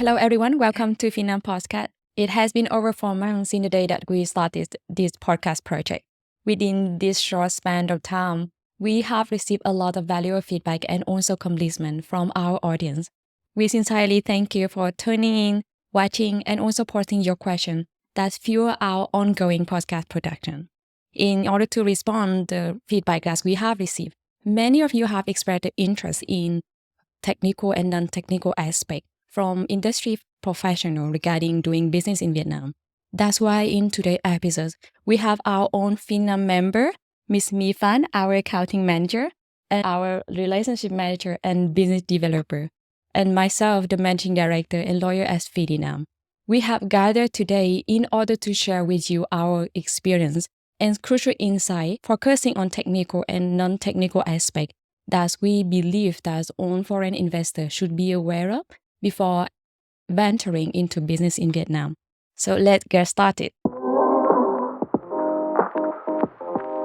Hello, everyone. Welcome to Fidinam Podcast. It has been over 4 months since the day that we started this podcast project. Within this short span of time, we have received a lot of valuable feedback and also compliment from our audience. We sincerely thank you for tuning in, watching, and also posting your questions that fuel our ongoing podcast production. In order to respond to the feedback that we have received, many of you have expressed interest in technical and non-technical aspects from industry professional regarding doing business in Vietnam. That's why in today's episode, we have our own Fidinam member, Miss Mi Phan, our accounting manager, and our relationship manager and business developer, and myself, the managing director and lawyer at Fidinam. We have gathered today in order to share with you our experience and crucial insight, focusing on technical and non-technical aspects that we believe that all foreign investors should be aware of before venturing into business in Vietnam. So let's get started.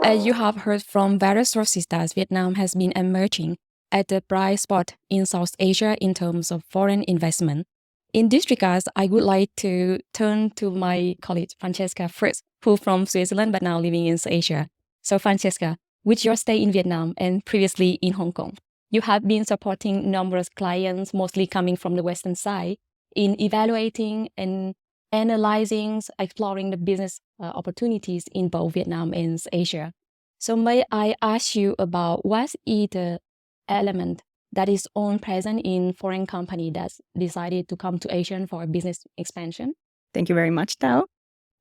As you have heard from various sources that Vietnam has been emerging as a bright spot in South Asia in terms of foreign investment. In this regard, I would like to turn to my colleague Francesca first, who from Switzerland but now living in Asia. So Francesca, with your stay in Vietnam and previously in Hong Kong, you have been supporting numerous clients, mostly coming from the Western side, in evaluating and analyzing, exploring the business opportunities in both Vietnam and Asia. So may I ask you about what is the element that is on present in foreign company that's decided to come to Asia for business expansion? Thank you very much, Tao.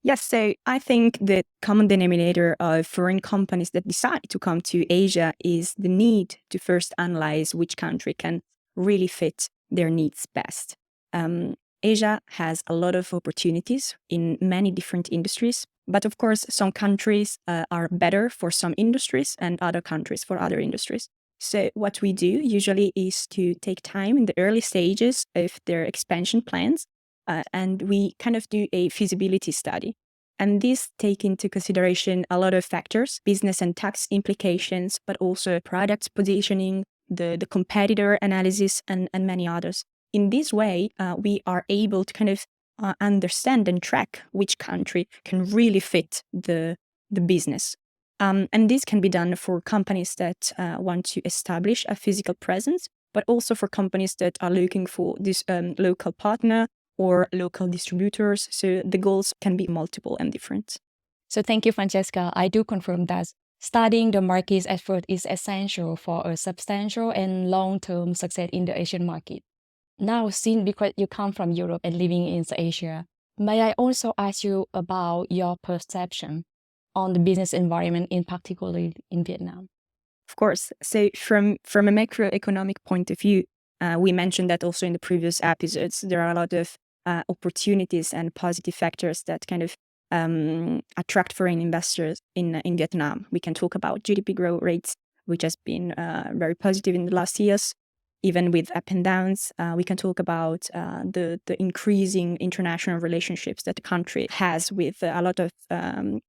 Yes, so I think the common denominator of foreign companies that decide to come to Asia is the need to first analyze which country can really fit their needs best. Asia has a lot of opportunities in many different industries, but of course, some countries are better for some industries and other countries for other industries. So what we do usually is to take time in the early stages of their expansion plans, and we kind of do a feasibility study. And this take into consideration a lot of factors, business and tax implications, but also product positioning, the competitor analysis, and many others. In this way, we are able to kind of understand and track which country can really fit the business. And this can be done for companies that want to establish a physical presence, but also for companies that are looking for this local partner or local distributors. So the goals can be multiple and different. So thank you, Francesca. I do confirm that studying the market's effort is essential for a substantial and long-term success in the Asian market. Now, since because you come from Europe and living in Asia, may I also ask you about your perception on the business environment, in particular in Vietnam? Of course. So from a macroeconomic point of view, we mentioned that also in the previous episodes, there are a lot of opportunities and positive factors that kind of attract foreign investors in Vietnam. We can talk about GDP growth rates, which has been very positive in the last years, even with up and downs. We can talk about the increasing international relationships that the country has with a lot of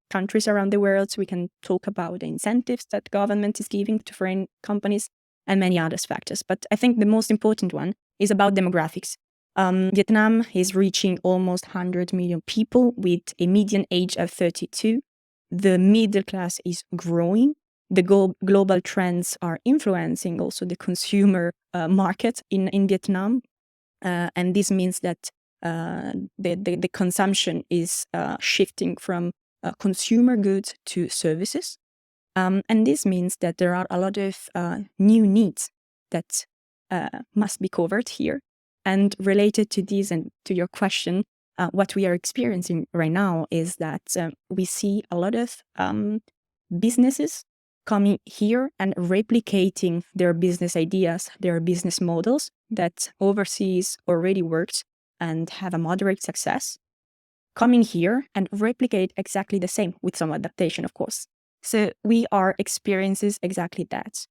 countries around the world. So we can talk about the incentives that the government is giving to foreign companies and many other factors. But I think the most important one is about demographics. Vietnam is reaching almost 100 million people with a median age of 32. The middle class is growing. The global trends are influencing also the consumer market in Vietnam. And this means that the consumption is shifting from consumer goods to services. And this means that there are a lot of new needs that must be covered here. And related to this and to your question, what we are experiencing right now is that we see a lot of businesses coming here and replicating their business ideas, their business models that overseas already worked and have a moderate success, coming here and replicate exactly the same with some adaptation, of course. So we are experiencing exactly that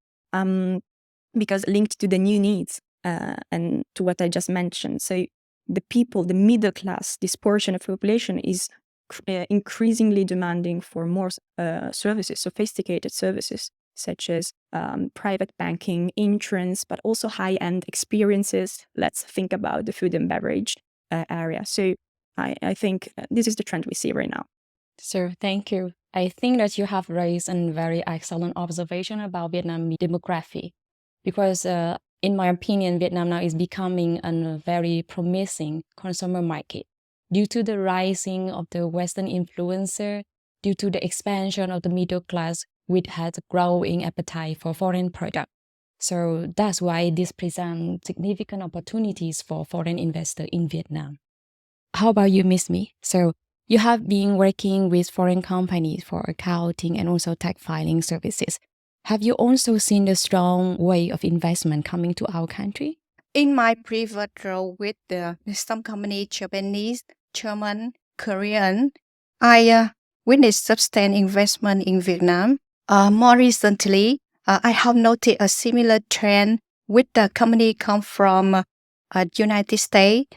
because linked to the new needs and to what I just mentioned. So the people, the middle class, this portion of the population is increasingly demanding for more services, sophisticated services. such as private banking, insurance, but also high-end experiences. Let's think about the food and beverage area. So I think this is the trend we see right now. So thank you. I think that you have raised a very excellent observation about Vietnam demography, because in my opinion, Vietnam now is becoming a very promising consumer market due to the rising of the Western influencer, due to the expansion of the middle class, which has a growing appetite for foreign products. So that's why this presents significant opportunities for foreign investors in Vietnam. How about you, Miss Me? So you have been working with foreign companies for accounting and also tax filing services. Have you also seen the strong wave of investment coming to our country? In my previous role with some company, Japanese, German, Korean, I witnessed substantial investment in Vietnam. More recently, I have noted a similar trend with the company come from United States,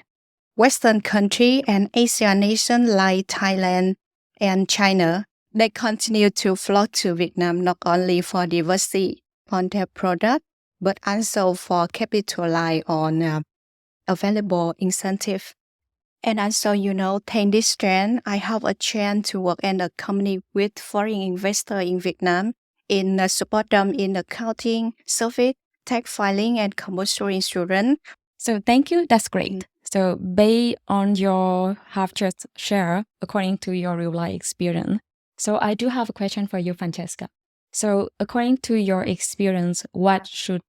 Western country, and Asian nations like Thailand and China. They continue to flock to Vietnam not only for diversity on their product, but also for capitalize on available incentive. And also, thanks this trend, I have a chance to work in a company with foreign investor in Vietnam in support them in accounting, service, tax filing, and commercial insurance. So thank you. That's great. So based on your have just shared, according to your real life experience, so I do have a question for you, Francesca. So according to your experience, what should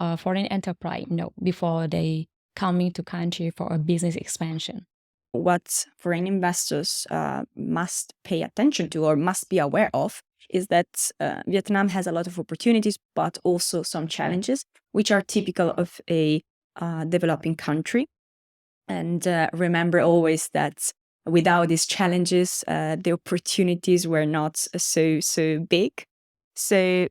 a foreign enterprise know before they come into country for a business expansion? What foreign investors must pay attention to or must be aware of is that Vietnam has a lot of opportunities, but also some challenges, which are typical of a developing country. And remember always that without these challenges, the opportunities were not so big. So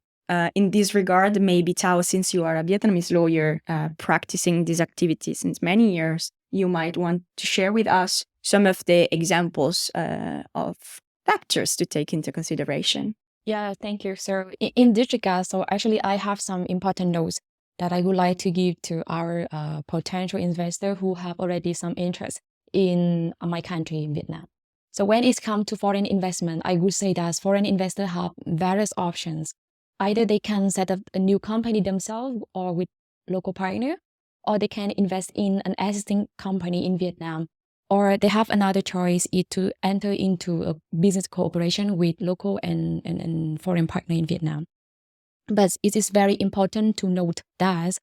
in this regard, maybe Thao, since you are a Vietnamese lawyer practicing these activities since many years, you might want to share with us some of the examples of factors to take into consideration. Yeah, thank you. So in this regard, so actually I have some important notes that I would like to give to our potential investor who have already some interest in my country, in Vietnam. So when it comes to foreign investment, I would say that foreign investors have various options. Either they can set up a new company themselves or with local partner, or they can invest in an existing company in Vietnam, or they have another choice is to enter into a business cooperation with local and foreign partner in Vietnam. But it is very important to note that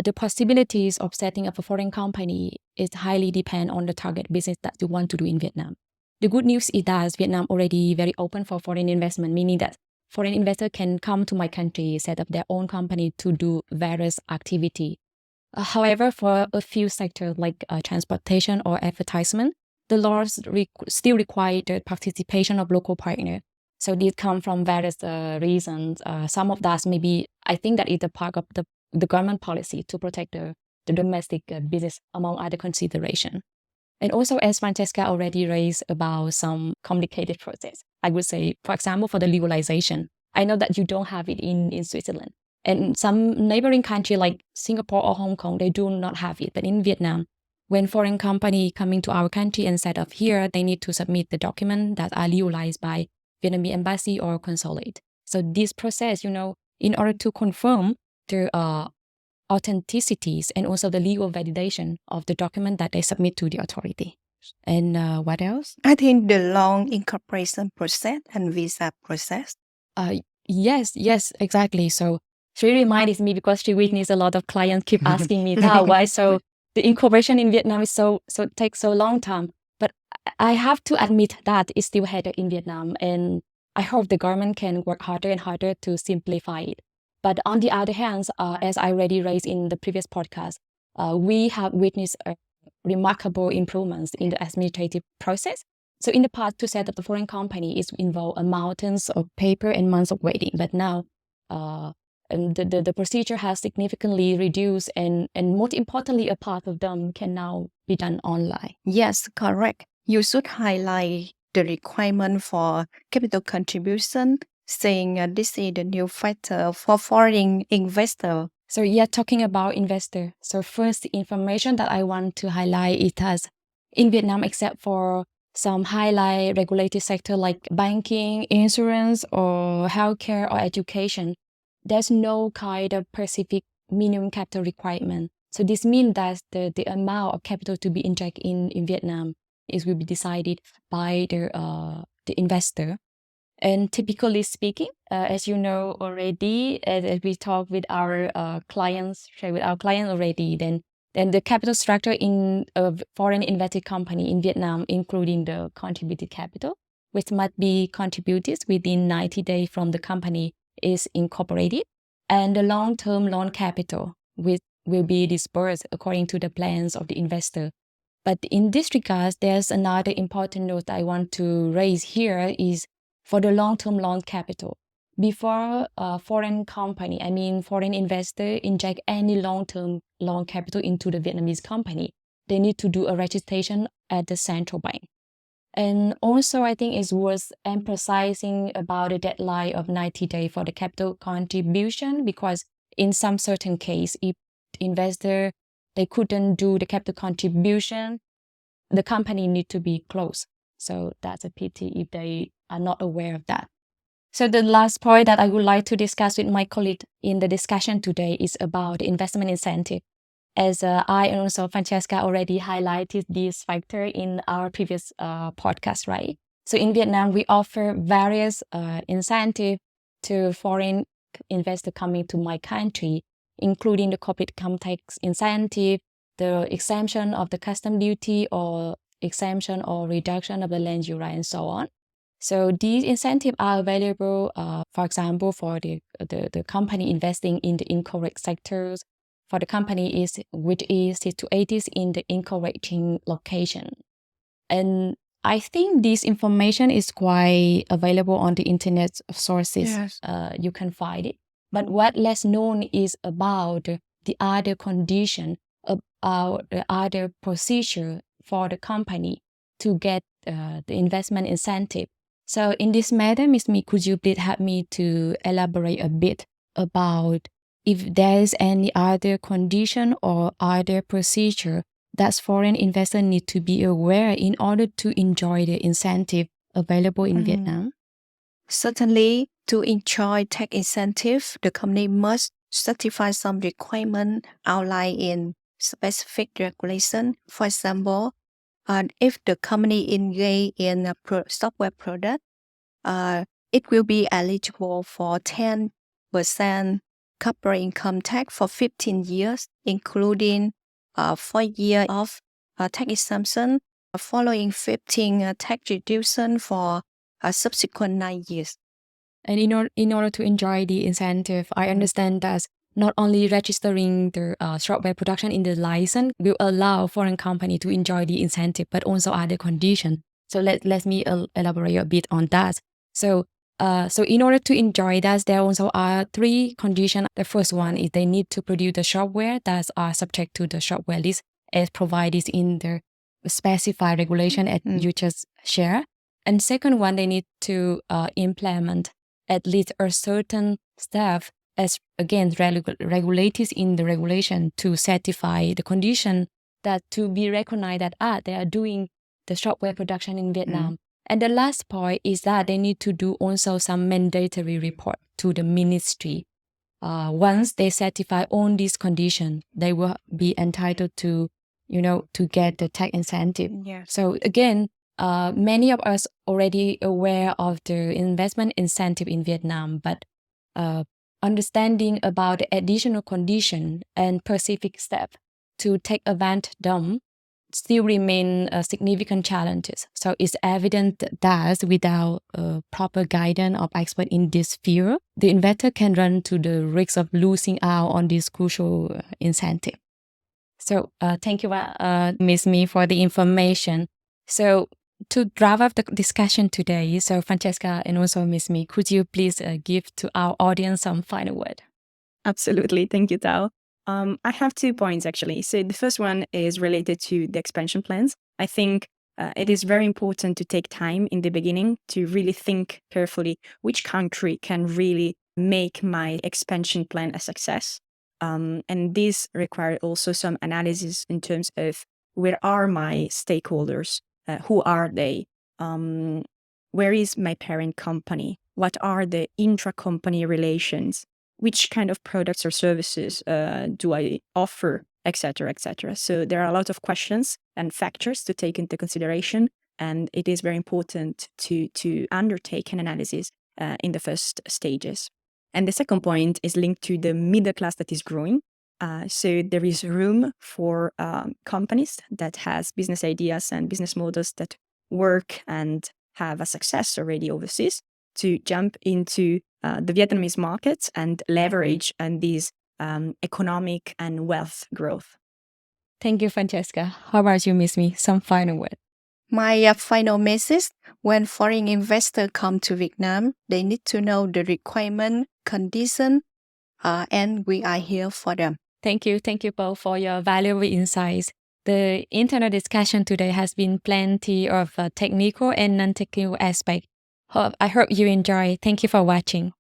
the possibilities of setting up a foreign company is highly depend on the target business that you want to do in Vietnam. The good news is that Vietnam already very open for foreign investment, meaning that foreign investor can come to my country, set up their own company to do various activity. However, for a few sectors like transportation or advertisement, the laws still require the participation of local partner. So these come from various reasons. Some of that maybe, I think that is a part of the government policy to protect the domestic business, among other considerations. And also, as Francesca already raised about some complicated process, I would say, for example, for the legalization, I know that you don't have it in Switzerland. And some neighboring country like Singapore or Hong Kong, they do not have it. But in Vietnam, when foreign company coming to our country and set up here, they need to submit the document that are legalized by Vietnamese embassy or consulate. So this process, in order to confirm the authenticities and also the legal validation of the document that they submit to the authority. And what else? I think the long incorporation process and visa process. Yes, exactly. So she reminded me because she witnessed a lot of clients keep asking me that why so the incorporation in Vietnam is so takes so long time. But I have to admit that it's still headed in Vietnam, and I hope the government can work harder and harder to simplify it. But on the other hand, as I already raised in the previous podcast, we have witnessed remarkable improvements in the administrative process. So in the past, to set up a foreign company is involve mountains of paper and months of waiting. But now, the procedure has significantly reduced, and most importantly, a part of them can now be done online. Yes, correct. You should highlight the requirement for capital contribution, saying this is the new factor for foreign investor. So yeah, talking about investor. So first, the information that I want to highlight is that in Vietnam, except for some highlight regulated sector like banking, insurance, or healthcare or education, there's no kind of specific minimum capital requirement. So this means that the amount of capital to be injected in Vietnam will be decided by the investor. And typically speaking, as you know already, as we talk with our clients, share with our clients already, then the capital structure in a foreign invested company in Vietnam, including the contributed capital, which must be contributed within 90 days from the company is incorporated, and the long-term loan capital, which will be disbursed according to the plans of the investor. But in this regard, there's another important note I want to raise here is for the long-term loan capital. Before a foreign company, foreign investor inject any long-term loan capital into the Vietnamese company, they need to do a registration at the central bank. And also, I think it's worth emphasizing about the deadline of 90 days for the capital contribution, because in some certain case, if the investor, they couldn't do the capital contribution, the company need to be closed. So that's a pity if they are not aware of that. So the last point that I would like to discuss with my colleague in the discussion today is about investment incentive. As I and also Francesca already highlighted this factor in our previous podcast, right? So in Vietnam, we offer various incentives to foreign investors coming to my country, including the corporate income tax incentive, the exemption of the custom duty, or exemption or reduction of the land use right, and so on. So these incentives are available, for example, for the company investing in the incorrect sectors, for the company which is situated in the incorrect location. And I think this information is quite available on the internet sources. Yes. You can find it. But what less known is about the other condition, about the other procedure for the company to get the investment incentive. So in this matter, Ms. Mi, could you please help me to elaborate a bit about if there is any other condition or other procedure that foreign investors need to be aware in order to enjoy the incentive available in Vietnam? Certainly, to enjoy tax incentive, the company must satisfy some requirement outlined in specific regulation. For example, if the company engage in a software product, it will be eligible for 10% corporate income tax for 15 years, including 4 years of tax exemption, following 15 tax reduction for subsequent 9 years. And in order to enjoy the incentive, I understand that not only registering the software production in the license will allow foreign company to enjoy the incentive, but also other conditions. So let me elaborate a bit on that. So in order to enjoy that, there also are 3 conditions. The first one is they need to produce the software that are subject to the software list as provided in the specified regulation as you just shared. And second one, they need to implement at least a certain step as again regulated in the regulation to certify the condition that to be recognized that they are doing the software production in Vietnam. And the last point is that they need to do also some mandatory report to the ministry. Once they certify all these conditions, they will be entitled to, to get the tax incentive. Yes. So again, many of us already aware of the investment incentive in Vietnam, but understanding about the additional condition and specific step to take advantage of them still remain significant challenges. So it's evident that without proper guidance of experts in this field, the investor can run to the risk of losing out on this crucial incentive. So thank you, Ms. Mi, for the information. So to wrap up the discussion today, so Francesca and also Ms. Mi, could you please give to our audience some final word? Absolutely. Thank you, Tao. I have 2 points, actually. So the first one is related to the expansion plans. I think it is very important to take time in the beginning to really think carefully which country can really make my expansion plan a success. And this requires also some analysis in terms of where are my stakeholders, who are they, where is my parent company, what are the intra-company relations, which kind of products or services do I offer, etc., etc. So there are a lot of questions and factors to take into consideration, and it is very important to undertake an analysis in the first stages. And the second point is linked to the middle class that is growing. So there is room for companies that has business ideas and business models that work and have a success already overseas to jump into the Vietnamese markets and leverage on these economic and wealth growth. Thank you, Francesca. How about you, Miss Me? Some final word. My final message: when foreign investors come to Vietnam, they need to know the requirement, condition, and we are here for them. Thank you both for your valuable insights. The internal discussion today has been plenty of technical and non-technical aspects. I hope you enjoy. Thank you for watching.